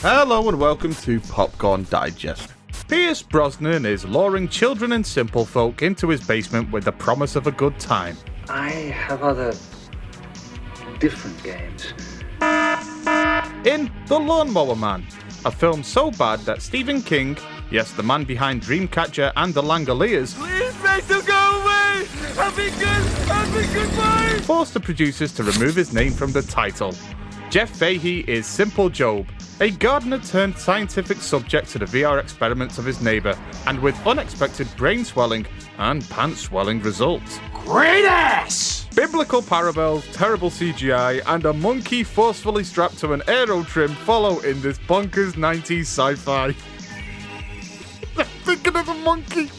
Hello and welcome to Popcorn Digest. Pierce Brosnan is luring children and simple folk into his basement with the promise of a good time. I have other different games. In The Lawnmower Man, a film so bad that Stephen King, yes, the man behind Dreamcatcher and The Langoliers, please make them go away! I'll be goodbye! forced the producers to remove his name from the title. Jeff Fahey is Simple Jobe, a gardener turned scientific subject to the VR experiments of his neighbour, and with unexpected brain swelling and pants swelling results. Great ass! Biblical parallels, terrible CGI, and a monkey forcefully strapped to an aero trim follow in this bonkers 90s sci-fi. I'm thinking of a monkey.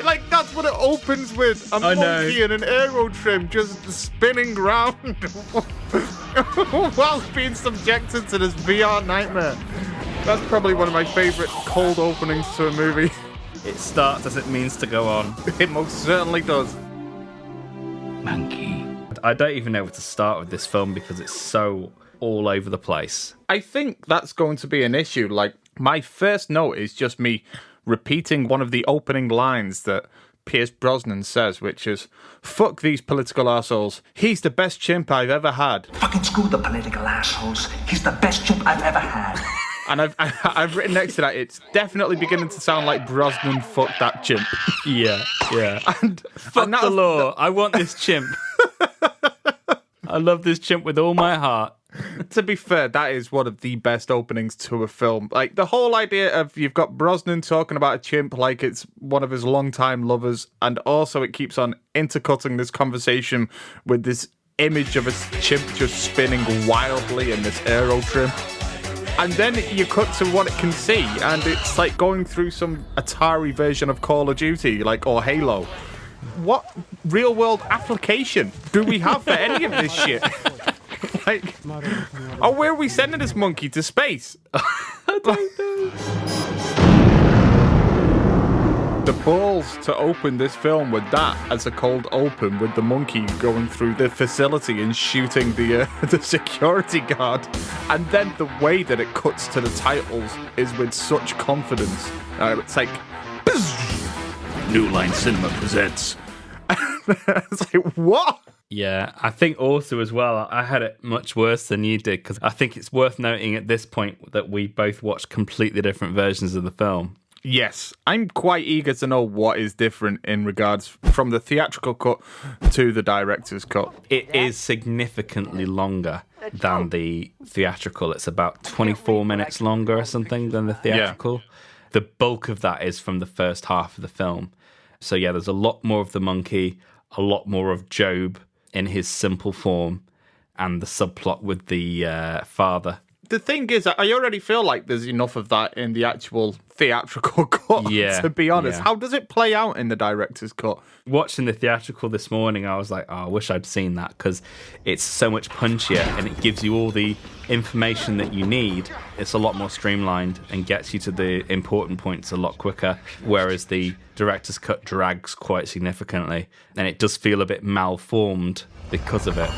Like, that's what it opens with. A monkey in an aero trim just spinning round whilst being subjected to this VR nightmare. That's probably one of my favourite cold openings to a movie. It starts as it means to go on. It most certainly does. Monkey. I don't even know where to start with this film because it's so all over the place. I think that's going to be an issue. Like, my first note is just me repeating one of the opening lines that Pierce Brosnan says, which is, "Fuck these political assholes. He's the best chimp I've ever had." Fucking screw the political assholes. He's the best chimp I've ever had. And I've written next to that, it's definitely beginning to sound like Brosnan fucked that chimp. Yeah. And Fuck the law. I want this chimp. I love this chimp with all my heart. To be fair, that is one of the best openings to a film. Like, the whole idea of you've got Brosnan talking about a chimp like it's one of his longtime lovers, and also it keeps on intercutting this conversation with this image of a chimp just spinning wildly in this aero trim. And then you cut to what it can see, and it's like going through some Atari version of Call of Duty, like, or Halo. What real-world application do we have for any of this shit? Like, oh, where are we sending this monkey? To space? I don't know. The balls to open this film with that as a cold open, with the monkey going through the facility and shooting the security guard, and then the way that it cuts to the titles is with such confidence. It's like, New Line Cinema presents. It's like, what? Yeah, I think also as well, I had it much worse than you did, because I think it's worth noting at this point that we both watched completely different versions of the film. Yes, I'm quite eager to know what is different in regards from the theatrical cut to the director's cut. It is significantly longer than the theatrical. It's about 24 minutes longer or something than the theatrical. Yeah. The bulk of that is from the first half of the film. So yeah, there's a lot more of the monkey, a lot more of Jobe in his simple form, and the subplot with the father. The thing is, I already feel like there's enough of that in the actual theatrical cut, to be honest. Yeah. How does it play out in the director's cut? Watching the theatrical this morning, I was like, oh, I wish I'd seen that, because it's so much punchier and it gives you all the information that you need. It's a lot more streamlined and gets you to the important points a lot quicker, whereas the director's cut drags quite significantly, and it does feel a bit malformed because of it.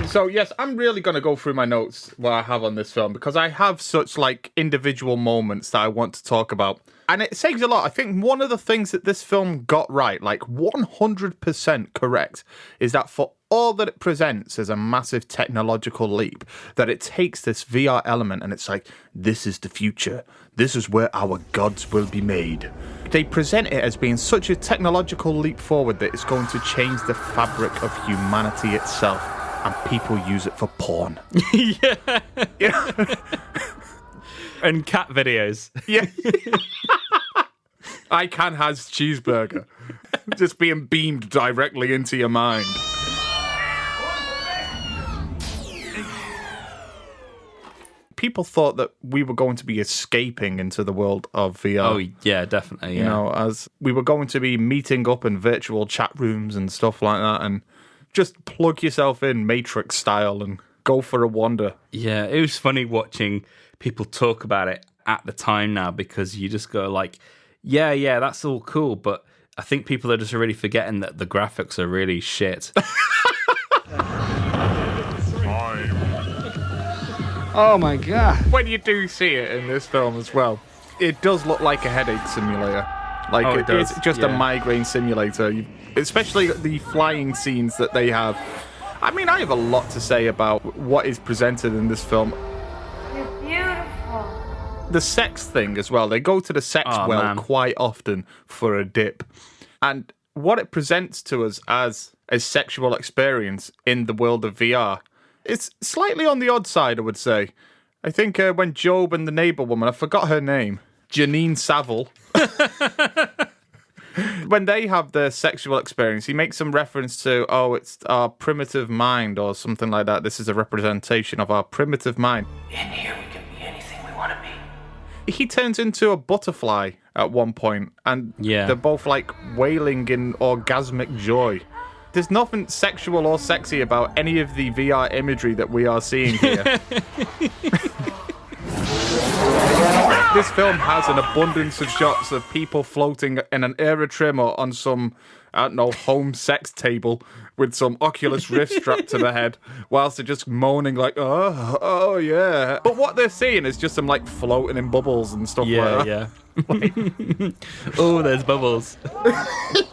So yes, I'm really going to go through my notes, what I have on this film, because I have such like individual moments that I want to talk about. And it saves a lot. I think one of the things that this film got right, like 100% correct, is that for all that it presents as a massive technological leap, that it takes this VR element and it's like, this is the future. This is where our gods will be made. They present it as being such a technological leap forward that it's going to change the fabric of humanity itself. And people use it for porn. Yeah. And cat videos. Yeah. ICANN has cheeseburger. Just being beamed directly into your mind. People thought that we were going to be escaping into the world of VR. Oh, yeah, definitely. Yeah. You know, as we were going to be meeting up in virtual chat rooms and stuff like that, and just plug yourself in Matrix style and go for a wander. Yeah, it was funny watching people talk about it at the time now, because you just go like, yeah, that's all cool, but I think people are just really forgetting that the graphics are really shit. Oh my god. When you do see it in this film as well, it does look like a headache simulator. Like it's just a migraine simulator, especially the flying scenes that they have. I mean, I have a lot to say about what is presented in this film. You're beautiful. The sex thing as well. They go to the sex quite often for a dip. And what it presents to us as a sexual experience in the world of VR, it's slightly on the odd side, I would say. I think when Jobe and the neighbour woman, I forgot her name, Janine Saville, when they have their sexual experience, he makes some reference to, it's our primitive mind or something like that. This is a representation of our primitive mind. In here, we can be anything we want to be. He turns into a butterfly at one point, and they're both like wailing in orgasmic joy. There's nothing sexual or sexy about any of the VR imagery that we are seeing here. This film has an abundance of shots of people floating in an aerodrome or on some, I don't know, home sex table with some Oculus Rift strapped to their head, whilst they're just moaning like, oh yeah. But what they're seeing is just them like floating in bubbles and stuff like that. Yeah. Oh, there's bubbles.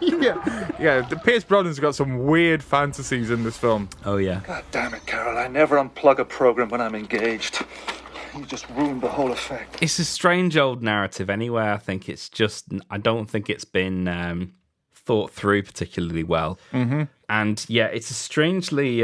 Yeah. Pierce Brosnan's got some weird fantasies in this film. Oh yeah. God damn it, Carol. I never unplug a program when I'm engaged. You just ruined the whole effect. It's a strange old narrative anyway. I don't think it's been thought through particularly well. Mm-hmm. And yeah, it's a strangely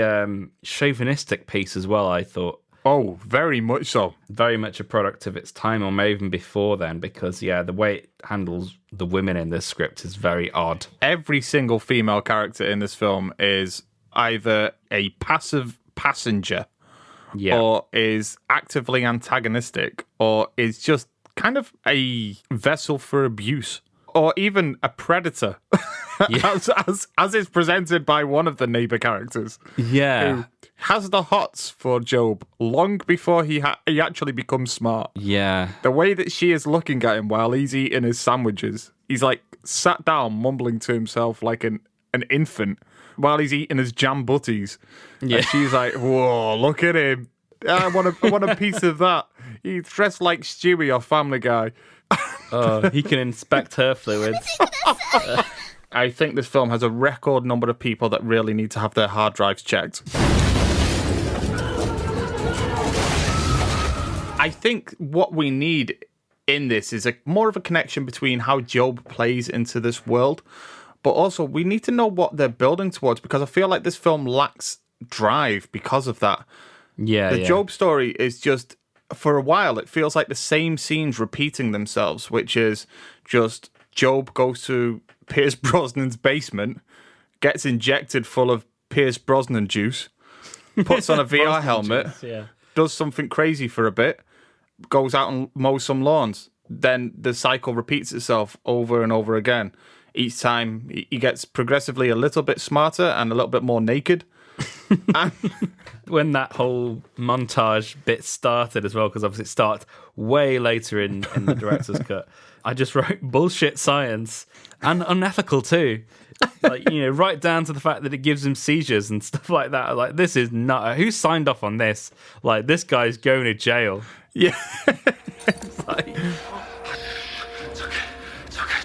chauvinistic piece as well, I thought. Oh, very much so. Very much a product of its time, or maybe even before then, because the way it handles the women in this script is very odd. Every single female character in this film is either a passive passenger or is actively antagonistic, or is just kind of a vessel for abuse, or even a predator, as is presented by one of the neighbor characters. Yeah. Who has the hots for Jobe long before he actually becomes smart. Yeah. The way that she is looking at him while he's eating his sandwiches, he's like sat down mumbling to himself like an infant while he's eating his jam butties. Yeah. And she's like, whoa, look at him. I want a piece of that. He's dressed like Stewie or Family Guy. Oh, he can inspect her fluids. I think this film has a record number of people that really need to have their hard drives checked. I think what we need in this is more of a connection between how Jobe plays into this world, but also we need to know what they're building towards, because I feel like this film lacks drive because of that. Yeah, the Jobe story is just, for a while, it feels like the same scenes repeating themselves, which is just Jobe goes to Pierce Brosnan's basement, gets injected full of Pierce Brosnan juice, puts on a VR helmet, does something crazy for a bit, goes out and mows some lawns. Then the cycle repeats itself over and over again. Each time he gets progressively a little bit smarter and a little bit more naked. And when that whole montage bit started as well, because obviously it starts way later in the director's cut, I just wrote bullshit science and unethical too. Like, right down to the fact that it gives him seizures and stuff like that. Like, this is not... Who signed off on this? Like, this guy's going to jail. Yeah. It's okay.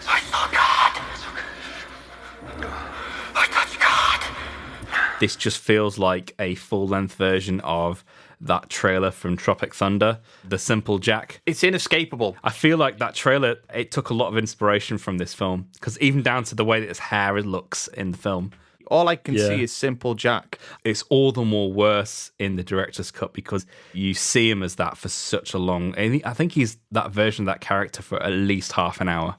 I saw God. I touched God. This just feels like a full-length version of that trailer from Tropic Thunder, The Simple Jack. It's inescapable. I feel like that trailer, it took a lot of inspiration from this film, because even down to the way that his hair looks in the film. All I can see is Simple Jack. It's all the more worse in the director's cut because you see him as that for such a long... I think he's that version of that character for at least half an hour.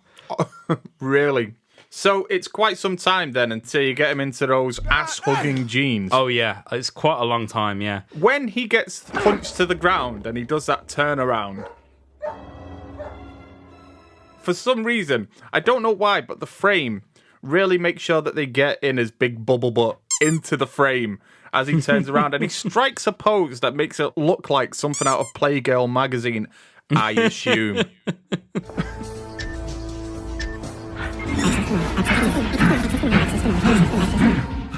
Really? So it's quite some time then until you get him into those ass-hugging jeans. Oh, yeah. It's quite a long time, yeah. When he gets punched to the ground and he does that turnaround, for some reason, I don't know why, but the frame really makes sure that they get in his big bubble butt into the frame as he turns around, and he strikes a pose that makes it look like something out of Playgirl magazine, I assume.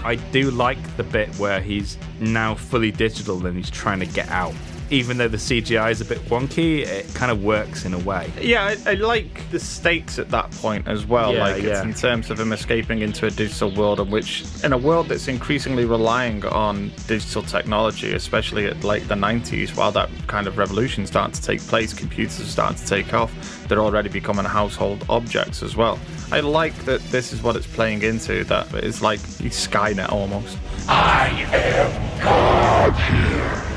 I do like the bit where he's now fully digital and he's trying to get out. even though the CGI is a bit wonky, it kind of works in a way. Yeah, I like the stakes at that point as well. Yeah, It's in terms of him escaping into a digital world, in a world that's increasingly relying on digital technology, especially at like the 90s, while that kind of revolution starting to take place, computers are starting to take off. They're already becoming household objects as well. I like that this is what it's playing into, that it's like Skynet almost. I am God here.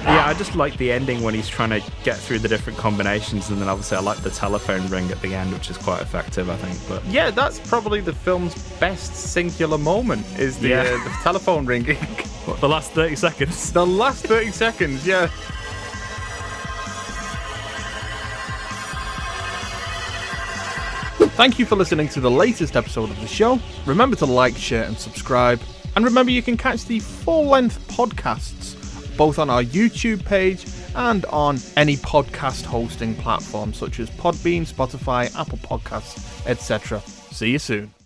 Yeah, I just like the ending when he's trying to get through the different combinations, and then obviously I like the telephone ring at the end, which is quite effective, I think. But yeah, that's probably the film's best singular moment, is the telephone ringing. What, the last 30 seconds? The last 30 seconds, yeah. Thank you for listening to the latest episode of the show. Remember to like, share and subscribe. And remember, you can catch the full-length podcasts both on our YouTube page and on any podcast hosting platform such as Podbean, Spotify, Apple Podcasts, etc. See you soon.